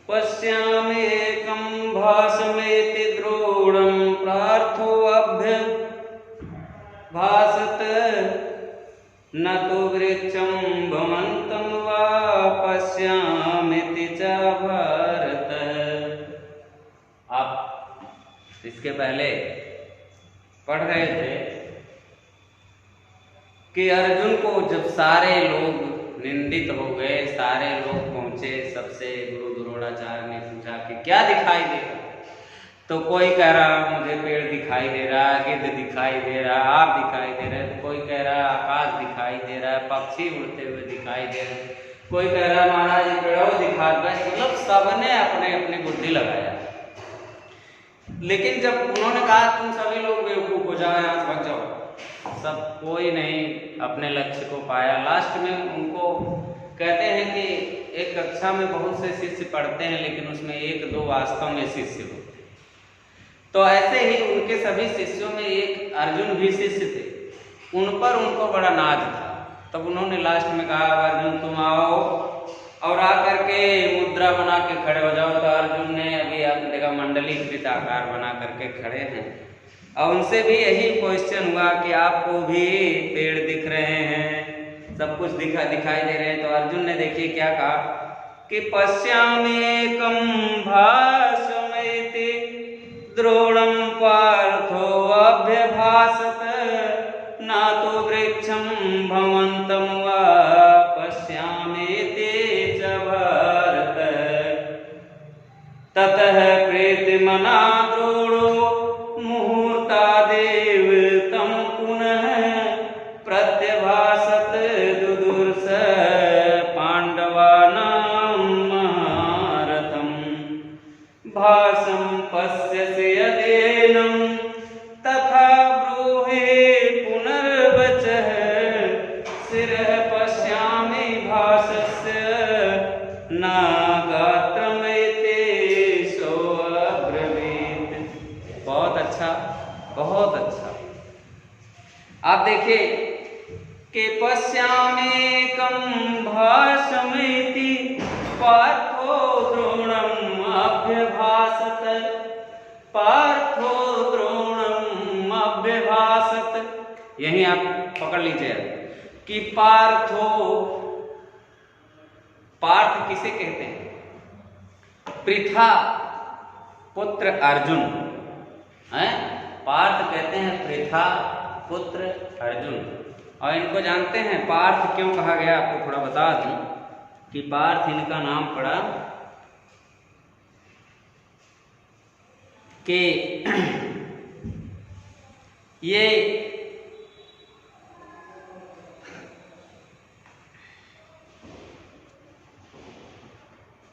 पश्याम्येकं भासमेति द्रोणं प्रार्थोऽभ्यभासत न तु वृक्षं भ्रमन्तं वा पश्यामीति च भारत। आप इसके पहले पढ़ रहे थे कि अर्जुन को जब सारे लोग निंदित हो गए, सारे लोग पहुंचे, सबसे गुरु द्रोणाचार्य ने पूछा कि क्या दिखाई दे रहा, तो कोई कह रहा मुझे पेड़ दिखाई दे रहा, गिद्ध दिखाई दे रहा, आप दिखाई दे रहे, तो कोई कह रहा आकाश दिखाई दे रहा है, पक्षी उड़ते हुए दिखाई दे रहे, कोई कह रहा महाराज पेड़ों दिखा रहा है। मतलब सबने अपने अपनी बुद्धि लगाया। लेकिन जब उन्होंने कहा तुम सभी लोग बेवकूफ हो जाओ, यहाँ से भाग जाओ, सब कोई नहीं अपने लक्ष्य को पाया। लास्ट में उनको कहते हैं कि एक कक्षा में बहुत से शिष्य पढ़ते हैं, लेकिन उसमें एक दो वास्तव में शिष्य होते। तो ऐसे ही उनके सभी शिष्यों में एक अर्जुन भी शिष्य थे, उन पर उनको बड़ा नाज था। तब उन्होंने लास्ट में कहा अर्जुन तुम आओ और आकर के मुद्रा बना के खड़े हो जाओ। तो अर्जुन ने अभी आपने देखा मंडलीकृत आकार बना करके खड़े हैं, और उनसे भी यही क्वेश्चन हुआ कि आपको भी पेड़ दिख रहे हैं, सब कुछ दिखाई दे रहे हैं। तो अर्जुन ने देखिए क्या कहा कि पश्याम्येकं भासमेति द्रोणं पार्थो अभ्यभासत न तु वृक्षं भ्रमन्तं वा पश्यामीति च भारत। ततः प्रीतिमना द्रोणो मुहूर्तादेव तं पुनः प्रत्यभासत दुदुर्स पाण्डवानां महारथं। भासं पश्यसि यदेनं तथा ब्रूहि पुनर्वचः शिरः पश्यामि भासस्य न गात्रमेति सोऽब्रवीत्। बहुत अच्छा, बहुत अच्छा। आप देखिए कि पश्याम्येकं भासमेति पार्थो द्रोणम् अभ्यभासत, पार्थो द्रोणम् अभ्यभासत। यहीं आप पकड़ लीजिए कि पार्थो, पार्थ किसे कहते हैं? पृथा पुत्र अर्जुन है, पार्थ कहते हैं पृथा पुत्र अर्जुन। और इनको जानते हैं पार्थ क्यों कहा गया? आपको थोड़ा बता दूं कि पार्थ इनका नाम पड़ा कि ये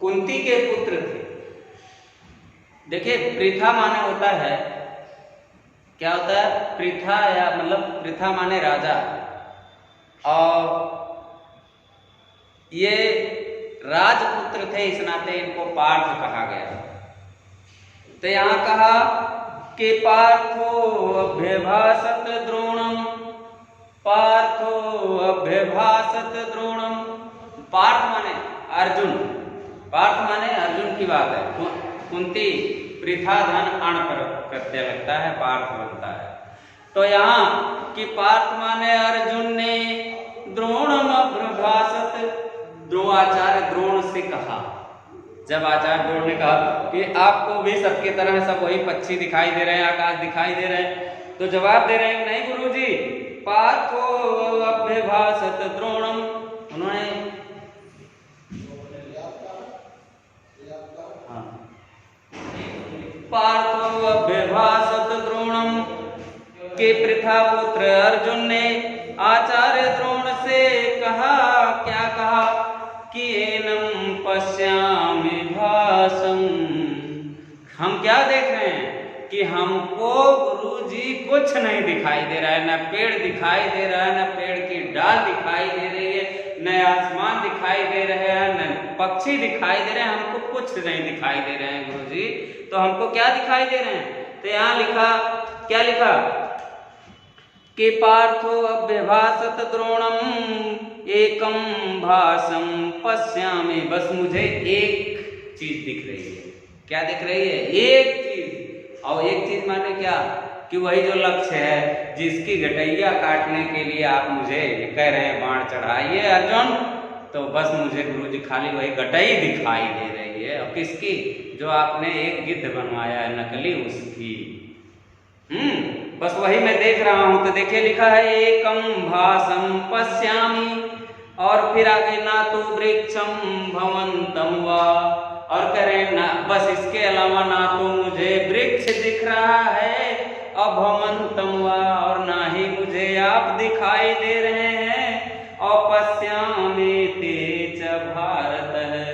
कुंती के पुत्र थे। देखिए पृथा माने होता है, क्या होता है पृथा, या मतलब पृथा माने राजा, और ये राजपुत्र थे, इस नाते इनको पार्थ कहा गया। तो यहां कहा कि पार्थो अभ्यभासत द्रोणम, पार्थो अभ्यभासत द्रोणम। पार्थ माने अर्जुन, पार्थ माने अर्जुन की बात है। कुंती पृथा धन अण पर प्रत्यय लगता है, पार्थ बनता है। तो यहाँ कि पार्थ माने अर्जुन ने द्रोणम अभ्यभासत, द्रोणाचार्य द्रोण से कहा, जब आचार्य द्रोण ने कहा कि आपको भी सबके तरह सब वही पक्षी दिखाई दे रहे हैं, आकाश दिखाई दे रहे हैं, तो जवाब दे रहे हैं नहीं गुरुजी, पार्थो अभ्यभासत द्रोणम। उन्होंने पार्थो अभ्यभासत द्रोणम के पृथा पुत्र अर्जुन ने आचार्य द्रोण से कहा, क्या कहा कि एनम पश्यामि भासम, हम क्या देख रहे हैं कि हमको गुरुजी कुछ नहीं दिखाई दे रहा है, न पेड़ दिखाई दे रहा है, न पेड़ की डाल दिखाई दे रही है, न आसमान दिखाई दे रहे हैं, न पक्षी दिखाई दे रहे हैं, हमको कुछ नहीं दिखाई दे रहे हैं गुरुजी। तो हमको क्या दिखाई दे रहे हैं? तो यहाँ लिखा, क्या लिखा कि पार्थो अभ्यभासत द्रोणम एकम भासम पश्यामि, बस मुझे एक चीज दिख रही है। क्या दिख रही है? एक चीज। और एक चीज माने क्या कि वही जो लक्ष्य है जिसकी गटैया काटने के लिए आप मुझे कह रहे हैं बाण चढ़ाइए अर्जुन, तो बस मुझे गुरुजी खाली वही गटई दिखाई दे रही है। और किसकी? जो आपने एक गिद्ध बनवाया है नकली, उसकी। बस वही मैं देख रहा हूं। तो देखिए लिखा है एकम भासम पश्यामि, और फिर आगे ना तो वृक्षम भवंतम वा, और करें ना, बस इसके अलावा ना तो मुझे वृक्ष दिख रहा है अभवंतम वा, और ना ही मुझे आप दिखाई दे रहे हैं। और पश्यामि ते च भारत है,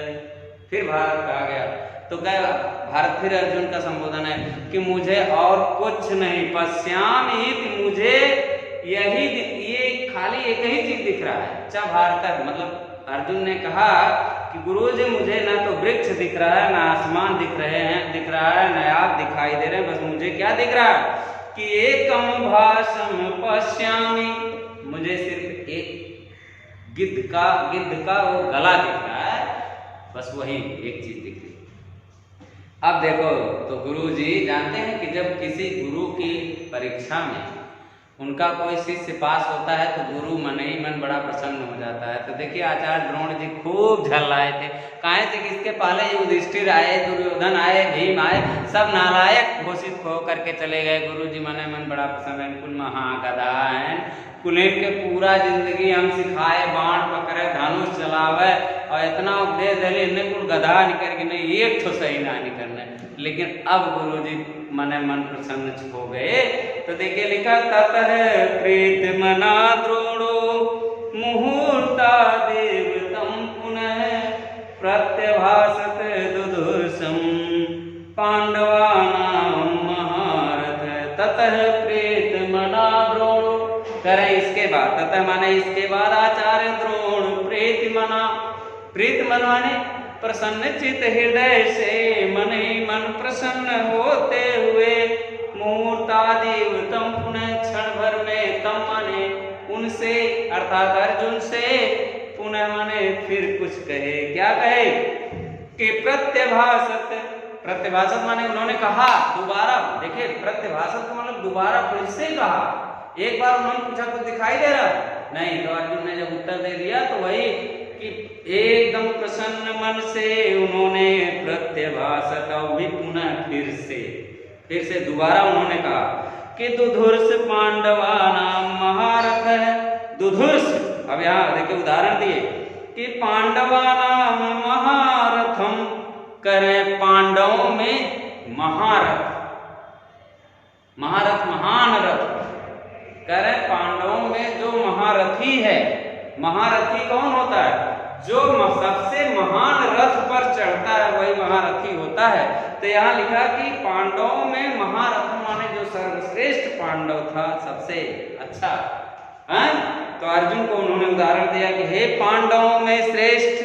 फिर भारत कहा गया। तो क्या भारत फिर अर्जुन का संबोधन है कि मुझे और कुछ नहीं, पश्यामि मुझे यही, ये खाली एक ही चीज दिख रहा है, च भारत। मतलब अर्जुन ने कहा कि गुरुजी मुझे ना तो वृक्ष दिख रहा है, ना आसमान दिख रहा है, ना आप दिखाई दे रहे हैं, बस मुझे क्या दिख रहा है कि एकम भासम पश्यामि, मुझे सिर्फ एक गिद्ध का वो गला दिख रहा है, बस वही एक चीज दिख रही है। अब देखो, तो गुरुजी जानते हैं कि जब किसी गुरु की परीक्षा में उनका कोई शिष्य पास होता है तो गुरु मन ही मन बड़ा प्रसन्न हो जाता है। तो देखिए आचार्य द्रोण जी खूब झल्लाए थे। काहे से किसके पहले युधिष्ठिर आए, दुर्योधन आए, भीम आए, सब नालायक घोषित हो करके चले गए। गुरु जी मन मन बड़ा प्रसन्न है, कुल महागधा है, कुलेन के पूरा जिंदगी हम सिखाए, बाण पकड़े, धनुष चलावे, और इतना उपदेश दिले, इन्हें कुल गधा निकल के नहीं, एक तो सही ना निकलना। लेकिन अब गुरुजी मने मन प्रसन्न हो गए। तो देखिए लिखा ततः प्रीत मना द्रोणो मुहूर्ता देवतम पुनः प्रत्यभासत दुदुर्षम पांडवानां महारथ। ततः प्रीत मना द्रोणो, करें इसके बाद, ततः माने इसके बाद आचार्य द्रोण प्रीत मना, प्रीत मन माने प्रसन्न चित हृदय से, मन ही मन प्रसन्न होते हुए, मुहूर्तादिवतम पुनः क्षण भर में, तम माने उनसे अर्थात अर्जुन से, पुनः माने फिर कुछ कहे। क्या कहे कि प्रत्यभासत, प्रत्यभासत माने उन्होंने कहा दोबारा। देखिए प्रत्यभासत का मतलब दोबारा फिर से कहा। एक बार उन्होंने पूछा तो दिखाई दे रहा नहीं, तो अर्जुन ने जब उत्तर दे दिया तो वही कि एकदम प्रसन्न मन से उन्होंने प्रत्यभासत, भी पुनः फिर से दोबारा उन्होंने कहा कि दुधुर्ष पांडवानां महारथ है। दुधुर्ष, अब यहाँ देखिए उदाहरण दिए कि पांडवानां महारथम, करे पांडवों में महारथ, महारथ महान रथ, करे पांडवों में जो महारथी है। महारथी कौन होता है? जो सबसे महान रथ पर चढ़ता है वही महारथी होता है। तो यहाँ लिखा कि पांडवों में महारथ माने जो सर्वश्रेष्ठ पांडव था, सबसे अच्छा है। तो अर्जुन को उन्होंने उदाहरण दिया कि हे पांडवों में श्रेष्ठ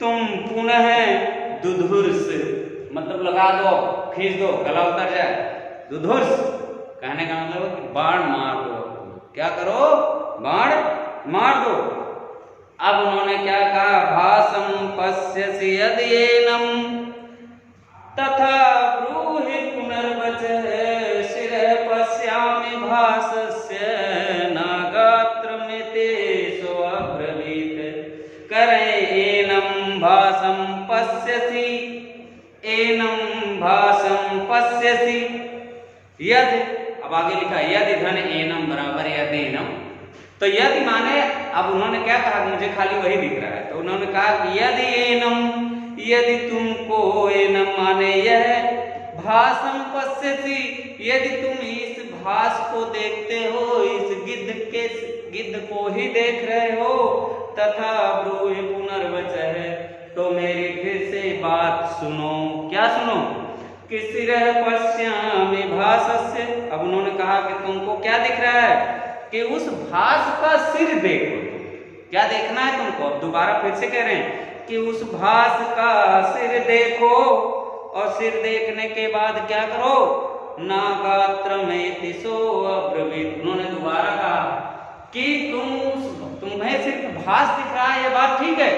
तुम पुनः दुधुर्ष, मतलब लगा दो, खींच दो, गला उतर जाए। दुधुर्ष कहने का मतलब बाण मार दो। क्या करो? बाण मार दो। अब उन्होंने क्या कहा? भासम पश्यसि यद्येनम तथा ब्रूहि पुनर्वचः शिरः पश्यामि भासस्य नागात्रमिते सोऽब्रवीत्। करे एनं भासं पश्यसि, एनं भासं पश्यसि यदि, अब आगे लिखा यदि धन एनम बराबर यदेनम। तो यदि माने, अब उन्होंने क्या कहा? मुझे खाली वही दिख रहा है। तो उन्होंने कहा कि यदि एनम, यदि तुमको, एनम माने यह, भासम पश्यसि, यदि तुम इस भास को देखते हो, इस गिद्ध को ही देख रहे हो, तथा ब्रूहि पुनर्वचः, तो मेरी फिर से बात सुनो। क्या सुनो? कि शिरः पश्यामि भासस्य। अब उन्होंने कहा कि तुमको क्या दिख रहा है? कि उस भास का सिर देखो। क्या देखना है तुमको? अब दोबारा फिर से कह रहे हैं कि उस भास का सिर देखो, और सिर देखने के बाद क्या करो? नागात्रमेति सोऽब्रवीत्। उन्होंने दोबारा कहा कि तुम्हें सिर्फ भास दिख रहा है, ये बात ठीक है,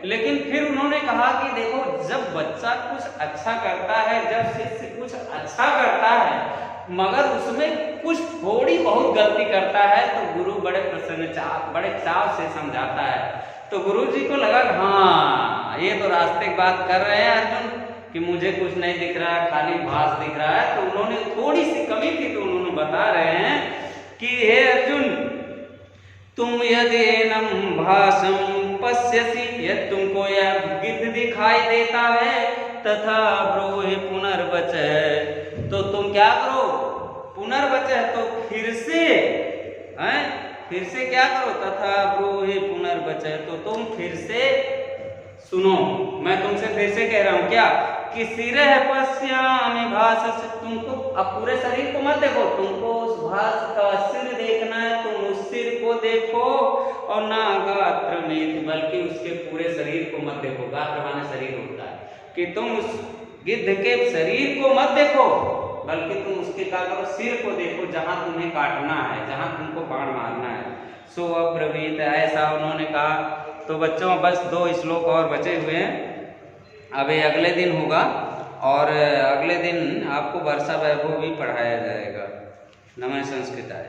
लेकिन फिर उन्होंने कहा कि देखो, जब बच्चा कुछ अच्छा करता है, जब शिष्य कुछ अच्छा करता है, मगर उसमें कुछ थोड़ी बहुत गलती करता है, तो गुरु बड़े बड़े चाव से समझाता है। तो गुरु जी को लगा हाँ, ये तो रास्ते की बात कर रहे हैं अर्जुन कि मुझे कुछ नहीं दिख रहा है, खाली भास दिख रहा है। तो उन्होंने थोड़ी सी कमी थी, तो उन्होंने बता रहे हैं कि हे अर्जुन, तुम यदि नम भासम पश्यसि, यदि तुमको यह गिद्ध दिखाई देता है, तथा ब्रूहि पुनर्वचः, तो तुम क्या करो, पुनर्वचः, तो फिर से क्या करो, तथा ब्रूहि पुनर्वचः, तो तुम फिर से सुनो। मैं तुमसे फिर से कह रहा हूं क्या, कि सिरः पश्यामि भासस्य, तुमको अब पूरे शरीर को मत देखो, तुमको उस भास का सिर देखना है, तुम उस सिर को देखो, और ना गात्र में, बल्कि उसके पूरे शरीर को मत देखो। गात्र माने शरीर होता है, कि तुम उस गिद्ध के शरीर को मत देखो, बल्कि तुम उसके क्या करो, सिर को देखो, जहां तुम्हें काटना है, जहां तुमको बाण मारना है। सो अब्रवीत, ऐसा उन्होंने कहा। तो बच्चों बस 2 श्लोक और बचे हुए हैं, अब ये अगले दिन होगा, और अगले दिन आपको वर्षा वैभव भी पढ़ाया जाएगा। नमः संस्कृताय।